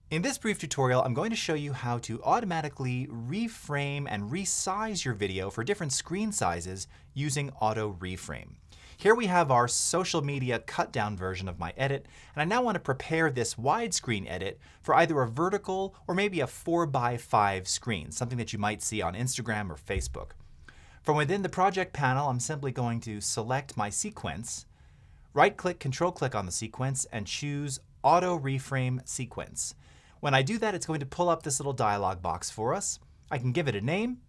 In this brief tutorial, I'm going to show you how to automatically reframe and resize your video for different screen sizes using Auto-Reframe. Here we have our social media cut down version of my edit, and I now want to prepare this widescreen edit for either a vertical or maybe a 4:5 screen, something that you might see on Instagram or Facebook. From within the project panel, I'm simply going to select my sequence, right-click, control-click on the sequence, and choose Auto-Reframe Sequence. When I do that, it's going to pull up this little dialog box for us. I can give it a name.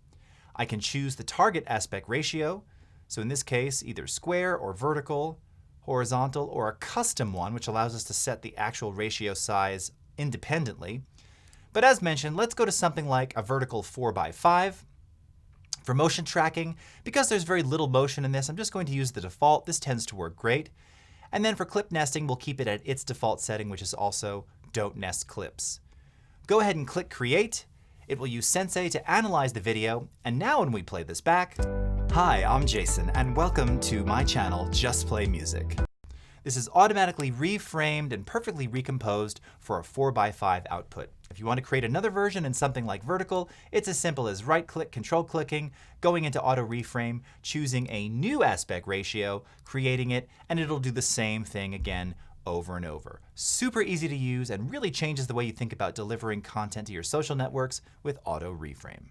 I can choose the target aspect ratio. So in this case, either square or vertical, horizontal, or a custom one, which allows us to set the actual ratio size independently. But as mentioned, let's go to something like a vertical 4:5. For motion tracking, because there's very little motion in this, I'm just going to use the default. This tends to work great. And then for clip nesting, we'll keep it at its default setting, which is also Don't Nest Clips. Go ahead and click Create. It will use Sensei to analyze the video. And now when we play this back, hi, I'm Jason, and welcome to my channel, Just Play Music. This is automatically reframed and perfectly recomposed for a 4:5 output. If you want to create another version in something like vertical, it's as simple as right-click, control-clicking, going into Auto-Reframe, choosing a new aspect ratio, creating it, and it'll do the same thing again over and over. Super easy to use and really changes the way you think about delivering content to your social networks with Auto-Reframe.